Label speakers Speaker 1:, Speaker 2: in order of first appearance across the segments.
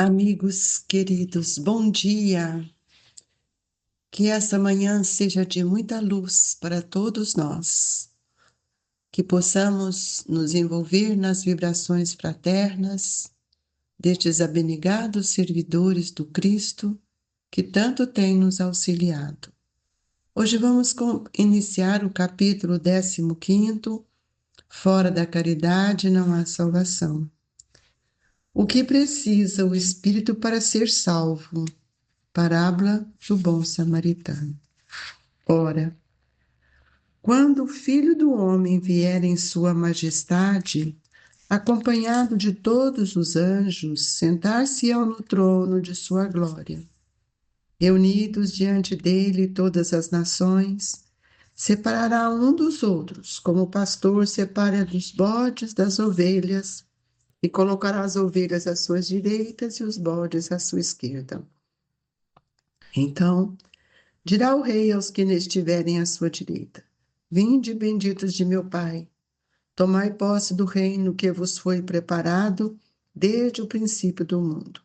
Speaker 1: Amigos queridos, bom dia. Que essa manhã seja de muita luz para todos nós. Que possamos nos envolver nas vibrações fraternas destes abnegados servidores do Cristo que tanto tem nos auxiliado. Hoje vamos iniciar o capítulo 15, Fora da caridade não há salvação. O que precisa o espírito para ser salvo? Parábola do bom samaritano. Ora, quando o Filho do Homem vier em sua majestade, acompanhado de todos os anjos, sentar-se-ão no trono de sua glória. Reunidos diante dele todas as nações, separará um dos outros, como o pastor separa os bodes das ovelhas, e colocará as ovelhas à sua direita e os bodes à sua esquerda. Então, dirá o rei aos que estiverem à sua direita: Vinde, benditos de meu Pai, tomai posse do reino que vos foi preparado desde o princípio do mundo.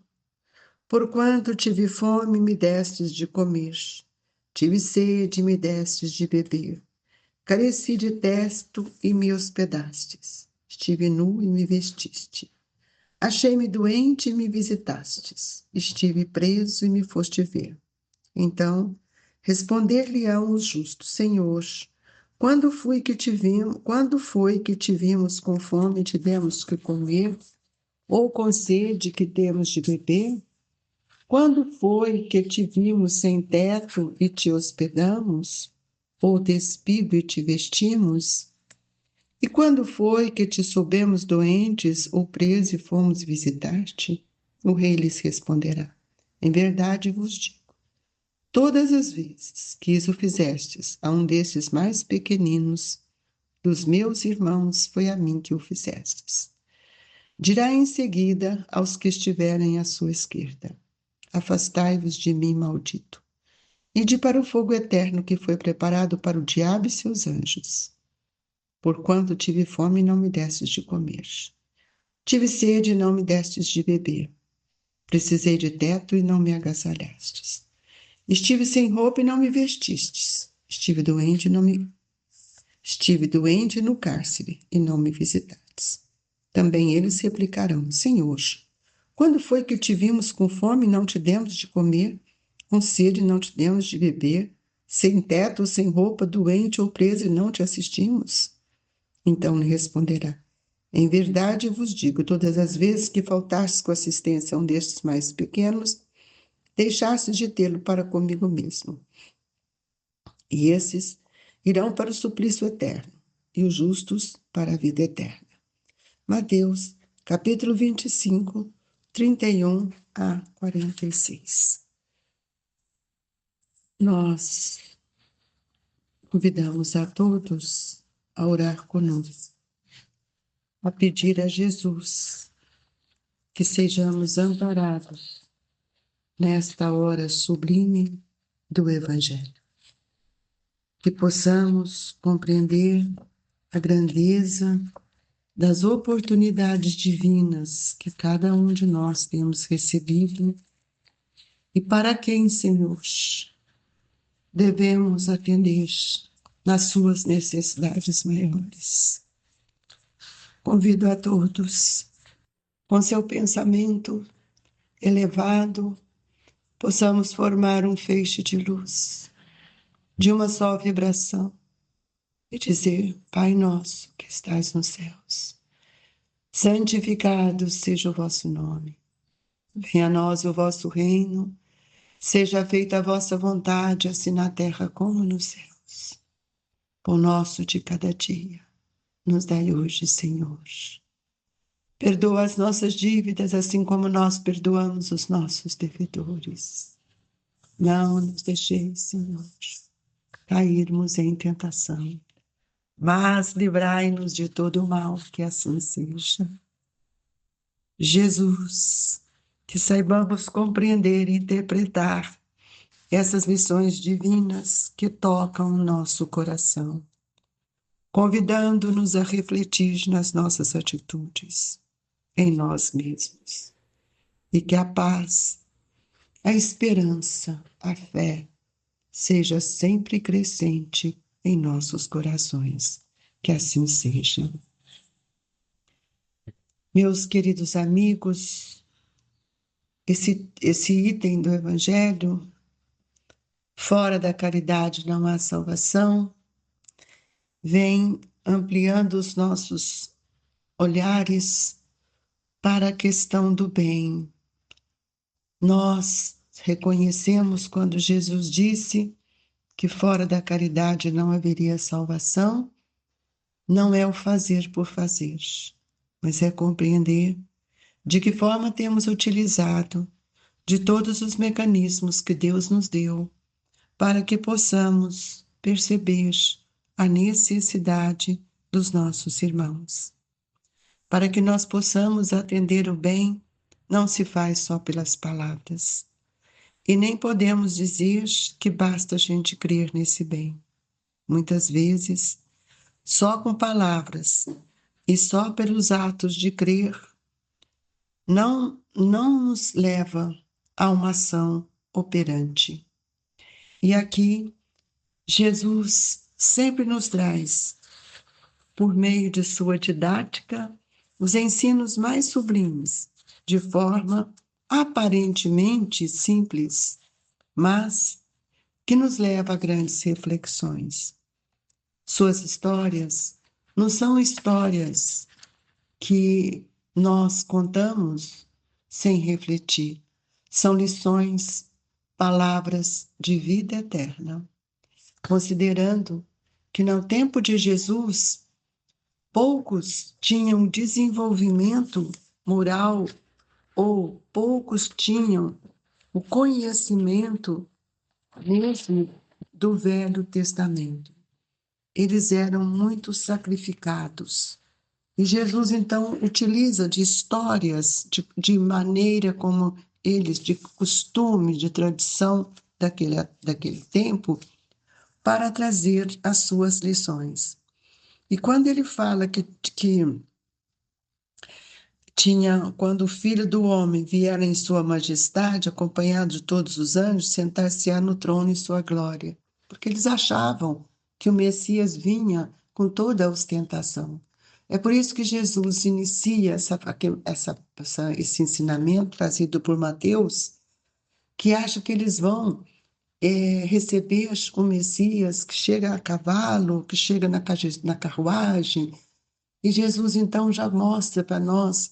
Speaker 1: Porquanto tive fome, me destes de comer, tive sede, me destes de beber, careci de testo e me hospedastes, estive nu e me vestiste. Achei-me doente e me visitastes, estive preso e me foste ver. Então responder-lhe-ão os justos: Senhor, quando foi que te vimos com fome e te demos que comer, ou com sede que demos de beber? Quando foi que te vimos sem teto e te hospedamos, ou despido e te vestimos? E quando foi que te soubemos doentes ou presos e fomos visitar-te? O rei lhes responderá: Em verdade vos digo, todas as vezes que isso fizestes a um desses mais pequeninos dos meus irmãos, foi a mim que o fizestes. Dirá em seguida aos que estiverem à sua esquerda: Afastai-vos de mim, maldito, ide para o fogo eterno que foi preparado para o diabo e seus anjos. Porquanto tive fome e não me destes de comer, tive sede e não me destes de beber, precisei de teto e não me agasalhastes. Estive sem roupa e não me vestistes. Estive doente no cárcere e não me visitastes. Também eles replicarão: Senhor, quando foi que te vimos com fome e não te demos de comer, com sede e não te demos de beber, sem teto ou sem roupa, doente ou preso e não te assistimos? Então lhe responderá: Em verdade vos digo, todas as vezes que faltastes com assistência a um destes mais pequenos, deixastes de tê-lo para comigo mesmo. E esses irão para o suplício eterno, e os justos para a vida eterna. Mateus, capítulo 25, 31 a 46. Nós convidamos a todos a orar conosco, a pedir a Jesus que sejamos amparados nesta hora sublime do Evangelho, que possamos compreender a grandeza das oportunidades divinas que cada um de nós temos recebido e para quem, Senhor, devemos atender nas suas necessidades maiores. Convido a todos, com seu pensamento elevado, possamos formar um feixe de luz, de uma só vibração, e dizer: Pai nosso que estais nos céus, santificado seja o vosso nome. Venha a nós o vosso reino, seja feita a vossa vontade, assim na terra como nos céus. Pão nosso de cada dia, nos dai hoje, Senhor. Perdoa as nossas dívidas, assim como nós perdoamos os nossos devedores. Não nos deixeis, Senhor, cairmos em tentação, mas livrai-nos de todo o mal, que assim seja. Jesus, que saibamos compreender e interpretar essas lições divinas que tocam o nosso coração, convidando-nos a refletir nas nossas atitudes, em nós mesmos, e que a paz, a esperança, a fé seja sempre crescente em nossos corações. Que assim seja. Meus queridos amigos, esse item do Evangelho, fora da caridade não há salvação, vem ampliando os nossos olhares para a questão do bem. Nós reconhecemos quando Jesus disse que fora da caridade não haveria salvação, não é o fazer por fazer, mas é compreender de que forma temos utilizado de todos os mecanismos que Deus nos deu para que possamos perceber a necessidade dos nossos irmãos. Para que nós possamos atender o bem, não se faz só pelas palavras. E nem podemos dizer que basta a gente crer nesse bem. Muitas vezes, só com palavras e só pelos atos de crer, não nos leva a uma ação operante. E aqui, Jesus sempre nos traz, por meio de sua didática, os ensinos mais sublimes, de forma aparentemente simples, mas que nos leva a grandes reflexões. Suas histórias não são histórias que nós contamos sem refletir, são lições, palavras de vida eterna. Considerando que no tempo de Jesus, poucos tinham desenvolvimento moral ou poucos tinham o conhecimento mesmo do Velho Testamento. Eles eram muito sacrificados. E Jesus, então, utiliza de histórias, de maneira como eles, de costume, de tradição daquele tempo, para trazer as suas lições. E quando ele fala que tinha, quando o Filho do Homem vier em sua majestade, acompanhado de todos os anjos, sentar-se-á no trono em sua glória. Porque eles achavam que o Messias vinha com toda a ostentação. É por isso que Jesus inicia esse ensinamento trazido por Mateus, que acha que eles vão receber o Messias que chega a cavalo, que chega na carruagem. E Jesus, então, já mostra para nós,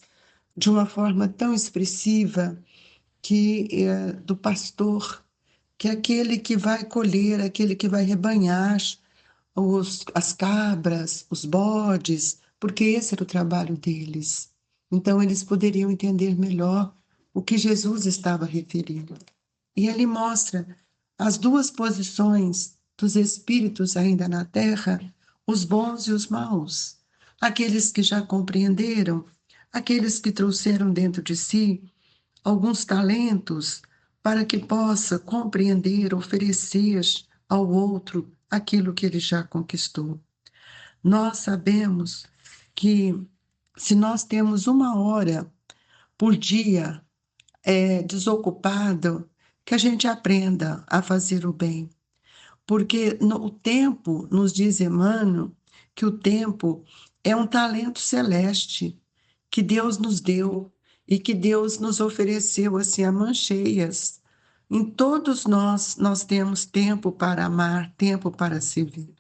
Speaker 1: de uma forma tão expressiva, que do pastor, que é aquele que vai colher, aquele que vai rebanhar as cabras, os bodes, porque esse era o trabalho deles. Então, eles poderiam entender melhor o que Jesus estava referindo. E ele mostra as duas posições dos espíritos ainda na terra, os bons e os maus, aqueles que já compreenderam, aqueles que trouxeram dentro de si alguns talentos para que possa compreender, oferecer ao outro aquilo que ele já conquistou. Nós sabemos que se nós temos uma hora por dia desocupado, que a gente aprenda a fazer o bem. Porque o tempo, nos diz Emmanuel, que o tempo é um talento celeste que Deus nos deu e que Deus nos ofereceu assim a mãos cheias. Em todos nós temos tempo para amar, tempo para servir.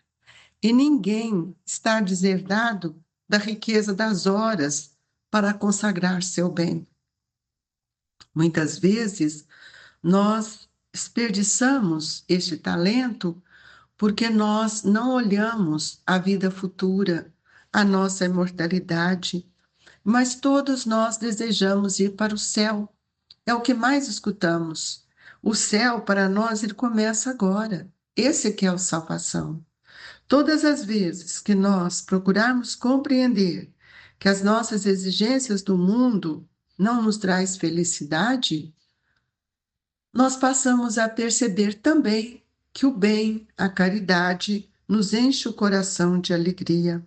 Speaker 1: E ninguém está deserdado da riqueza das horas para consagrar seu bem. Muitas vezes, nós desperdiçamos este talento porque nós não olhamos a vida futura, a nossa imortalidade, mas todos nós desejamos ir para o céu. É o que mais escutamos. O céu, para nós, ele começa agora. Esse que é a salvação. Todas as vezes que nós procurarmos compreender que as nossas exigências do mundo não nos traz felicidade, nós passamos a perceber também que o bem, a caridade, nos enche o coração de alegria.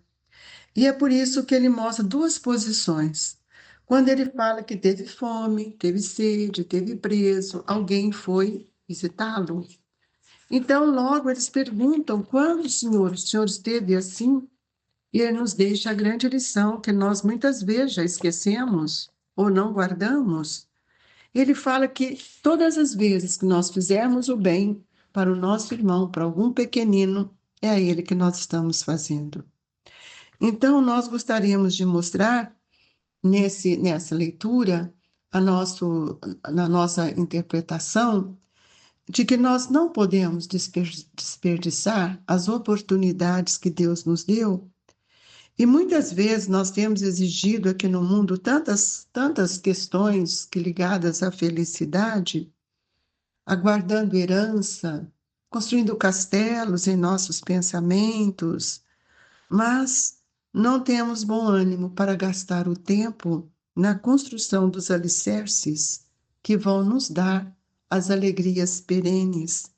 Speaker 1: E é por isso que ele mostra duas posições. Quando ele fala que teve fome, teve sede, teve preso, alguém foi visitá-lo. Então, logo eles perguntam: quando, Senhor, o Senhor esteve assim? E ele nos deixa a grande lição que nós muitas vezes já esquecemos ou não guardamos. Ele fala que todas as vezes que nós fizermos o bem para o nosso irmão, para algum pequenino, é a ele que nós estamos fazendo. Então, nós gostaríamos de mostrar nessa leitura, na nossa interpretação, de que nós não podemos desperdiçar as oportunidades que Deus nos deu. E muitas vezes nós temos exigido aqui no mundo tantas questões que ligadas à felicidade, aguardando herança, construindo castelos em nossos pensamentos, mas não temos bom ânimo para gastar o tempo na construção dos alicerces que vão nos dar as alegrias perenes,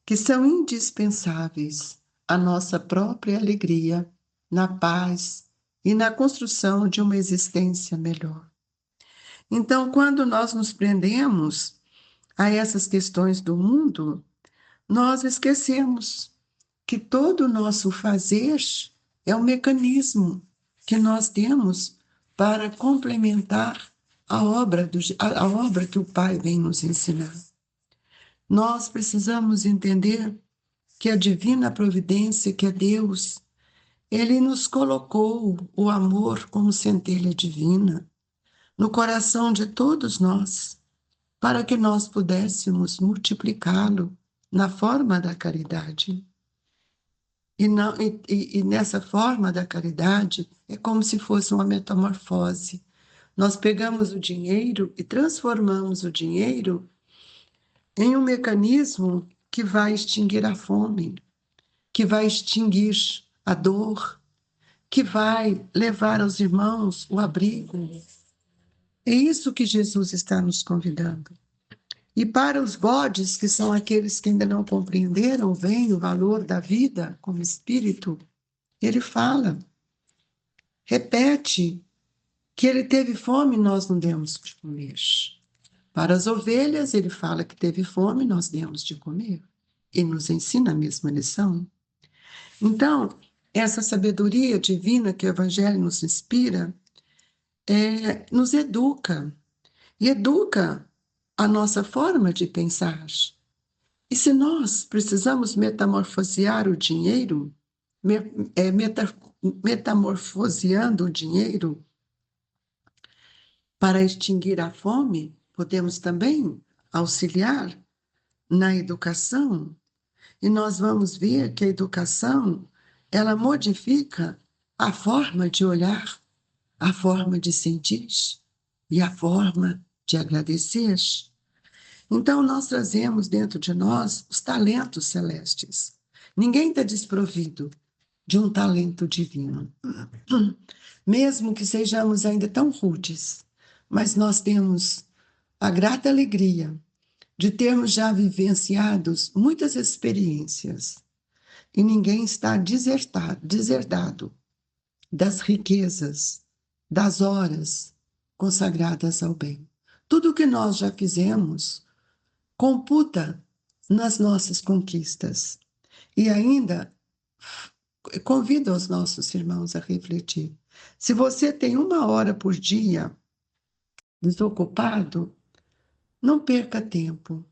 Speaker 1: que são indispensáveis à nossa própria alegria, na paz e na construção de uma existência melhor. Então, quando nós nos prendemos a essas questões do mundo, nós esquecemos que todo o nosso fazer é um mecanismo que nós temos para complementar a obra que o Pai vem nos ensinar. Nós precisamos entender que a divina providência, que é Deus, ele nos colocou o amor como centelha divina no coração de todos nós, para que nós pudéssemos multiplicá-lo na forma da caridade. E nessa forma da caridade é como se fosse uma metamorfose. Nós pegamos o dinheiro e transformamos o dinheiro em um mecanismo que vai extinguir a fome, que vai extinguir a dor, que vai levar aos irmãos o abrigo. É isso que Jesus está nos convidando. E para os bodes, que são aqueles que ainda não compreenderam bem o valor da vida como espírito, ele fala, repete, que ele teve fome e nós não demos de comer. Para as ovelhas, ele fala que teve fome e nós demos de comer. E nos ensina a mesma lição. Então, essa sabedoria divina que o Evangelho nos inspira, nos educa. E educa a nossa forma de pensar. E se nós precisamos metamorfosear o dinheiro, metamorfoseando o dinheiro para extinguir a fome, podemos também auxiliar na educação. E nós vamos ver que a educação, ela modifica a forma de olhar, a forma de sentir e a forma de agradecer. Então, nós trazemos dentro de nós os talentos celestes. Ninguém está desprovido de um talento divino. Mesmo que sejamos ainda tão rudes, mas nós temos a grata alegria de termos já vivenciados muitas experiências. E ninguém está deserdado das riquezas, das horas consagradas ao bem. Tudo o que nós já fizemos computa nas nossas conquistas. E ainda convido os nossos irmãos a refletir. Se você tem 1 hora por dia desocupado, não perca tempo.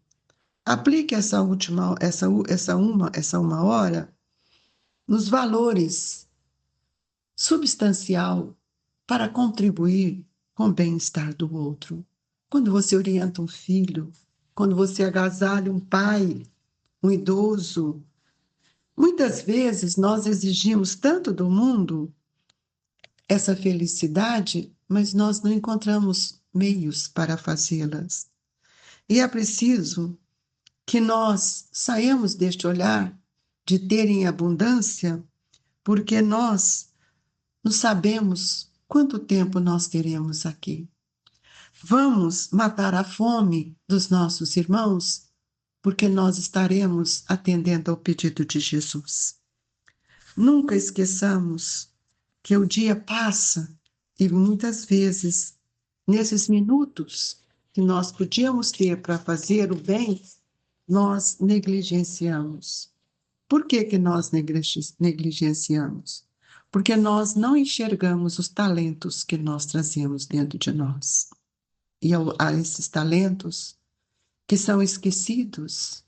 Speaker 1: Aplique essa 1 hora nos valores substancial para contribuir com o bem-estar do outro. Quando você orienta um filho, quando você agasalha um pai, um idoso, muitas vezes nós exigimos tanto do mundo essa felicidade, mas nós não encontramos meios para fazê-las. E é preciso que nós saiamos deste olhar de ter em abundância, porque nós não sabemos quanto tempo nós teremos aqui. Vamos matar a fome dos nossos irmãos, porque nós estaremos atendendo ao pedido de Jesus. Nunca esqueçamos que o dia passa e muitas vezes nesses minutos que nós podíamos ter para fazer o bem, nós negligenciamos. Por que que nós negligenciamos? Porque nós não enxergamos os talentos que nós trazemos dentro de nós. E a esses talentos que são esquecidos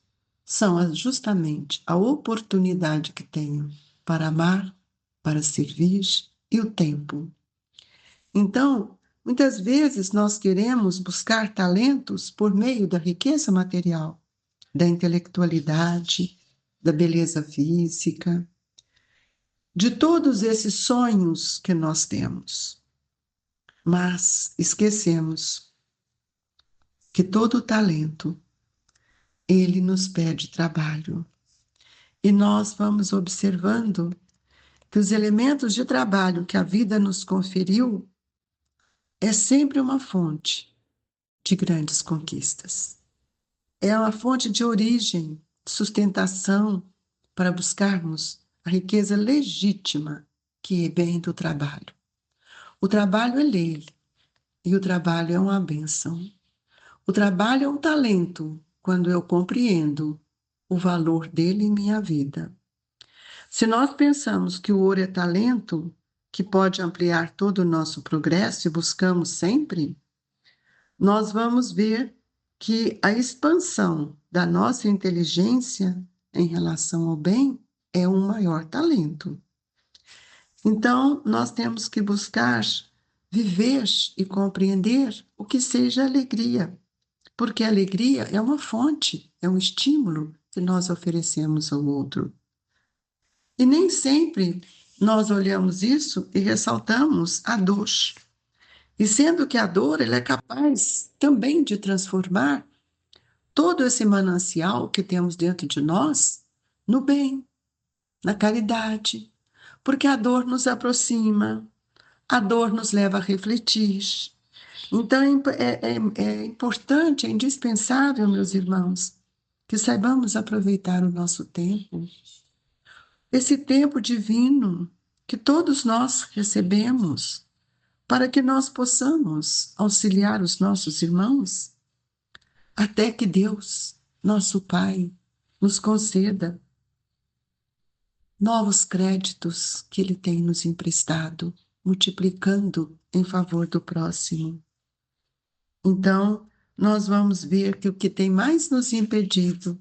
Speaker 1: são justamente a oportunidade que tenho para amar, para servir e o tempo. Então, muitas vezes nós queremos buscar talentos por meio da riqueza material, da intelectualidade, da beleza física, de todos esses sonhos que nós temos. Mas esquecemos que todo talento, ele nos pede trabalho. E nós vamos observando que os elementos de trabalho que a vida nos conferiu é sempre uma fonte de grandes conquistas. É uma fonte de origem, sustentação, para buscarmos a riqueza legítima que vem do trabalho. O trabalho é lei, e o trabalho é uma bênção. O trabalho é um talento, quando eu compreendo o valor dele em minha vida. Se nós pensamos que o ouro é talento, que pode ampliar todo o nosso progresso e buscamos sempre, nós vamos ver que a expansão da nossa inteligência em relação ao bem é um maior talento. Então, nós temos que buscar viver e compreender o que seja alegria, porque a alegria é uma fonte, é um estímulo que nós oferecemos ao outro. E nem sempre nós olhamos isso e ressaltamos a dor. E sendo que a dor ela é capaz também de transformar todo esse manancial que temos dentro de nós no bem, na caridade, porque a dor nos aproxima, a dor nos leva a refletir. Então é importante, é indispensável, meus irmãos, que saibamos aproveitar o nosso tempo, esse tempo divino que todos nós recebemos, para que nós possamos auxiliar os nossos irmãos, até que Deus, nosso Pai, nos conceda novos créditos que Ele tem nos emprestado, multiplicando em favor do próximo. Então, nós vamos ver que o que tem mais nos impedido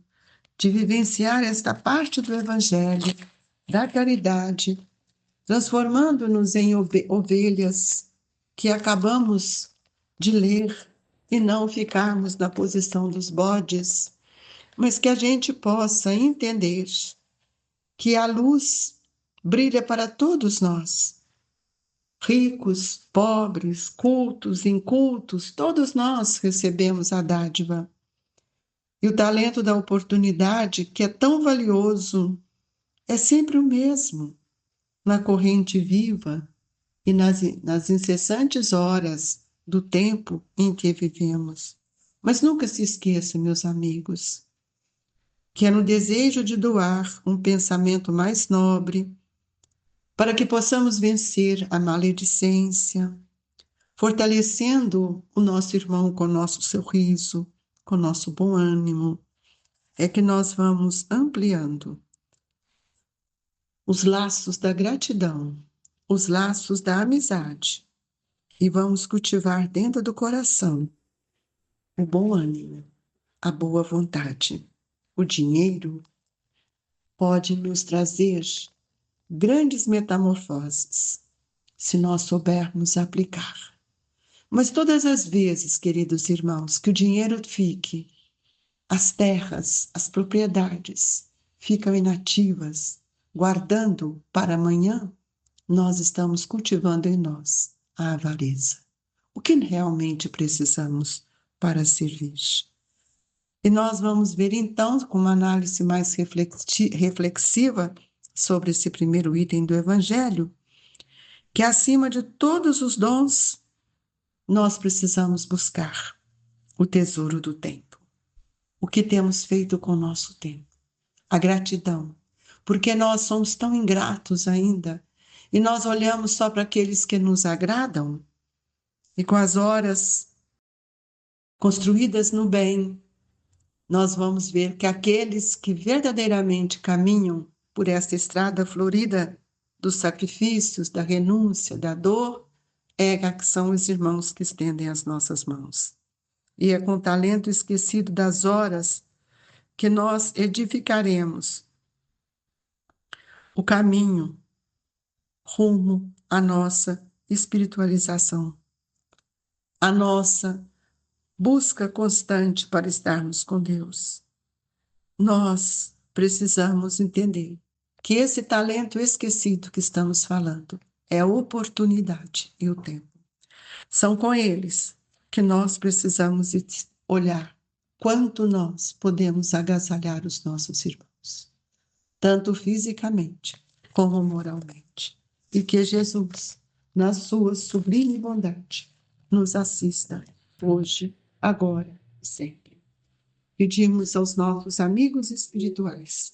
Speaker 1: de vivenciar esta parte do Evangelho, da caridade, transformando-nos em ovelhas que acabamos de ler e não ficarmos na posição dos bodes, mas que a gente possa entender que a luz brilha para todos nós, ricos, pobres, cultos, incultos, todos nós recebemos a dádiva. E o talento da oportunidade, que é tão valioso, é sempre o mesmo, na corrente viva e nas incessantes horas do tempo em que vivemos. Mas nunca se esqueça, meus amigos, que é no desejo de doar um pensamento mais nobre, para que possamos vencer a maledicência, fortalecendo o nosso irmão com o nosso sorriso, com o nosso bom ânimo, é que nós vamos ampliando os laços da gratidão, os laços da amizade, e vamos cultivar dentro do coração o bom ânimo, a boa vontade. O dinheiro pode nos trazer grandes metamorfoses, se nós soubermos aplicar. Mas todas as vezes, queridos irmãos, que o dinheiro fique, as terras, as propriedades ficam inativas, guardando para amanhã, nós estamos cultivando em nós a avareza. O que realmente precisamos para servir? E nós vamos ver então, com uma análise mais reflexiva sobre esse primeiro item do Evangelho, que acima de todos os dons, nós precisamos buscar o tesouro do tempo. O que temos feito com o nosso tempo? A gratidão, porque nós somos tão ingratos ainda, e nós olhamos só para aqueles que nos agradam, E com as horas construídas no bem, nós vamos ver que aqueles que verdadeiramente caminham por esta estrada florida dos sacrifícios, da renúncia, da dor, que são os irmãos que estendem as nossas mãos. E é com talento esquecido das horas que nós edificaremos o caminho rumo à nossa espiritualização, à nossa busca constante para estarmos com Deus. Nós precisamos entender que esse talento esquecido que estamos falando é a oportunidade e o tempo. São com eles que nós precisamos olhar quanto nós podemos agasalhar os nossos irmãos, tanto fisicamente como moralmente. E que Jesus, na sua sublime bondade, nos assista hoje, agora e sempre. Pedimos aos nossos amigos espirituais,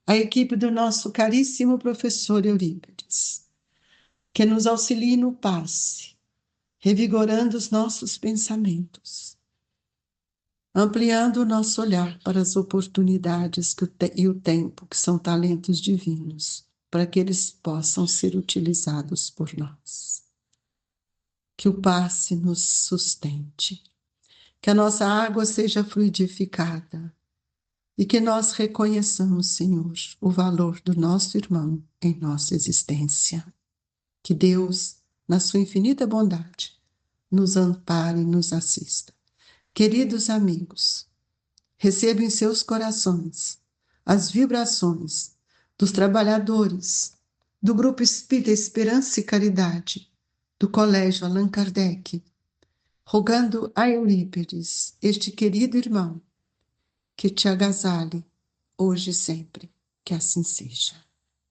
Speaker 1: a equipe do nosso caríssimo professor Eurípides, que nos auxilie no passe, revigorando os nossos pensamentos, ampliando o nosso olhar para as oportunidades e o tempo, que são talentos divinos, para que eles possam ser utilizados por nós. Que o passe nos sustente, que a nossa água seja fluidificada e que nós reconheçamos, Senhor, o valor do nosso irmão em nossa existência. Que Deus, na sua infinita bondade, nos ampare e nos assista. Queridos amigos, recebo em seus corações as vibrações dos trabalhadores do Grupo Espírita Esperança e Caridade, do Colégio Allan Kardec, rogando a Eurípides, este querido irmão, que te agasalhe hoje e sempre, que assim seja.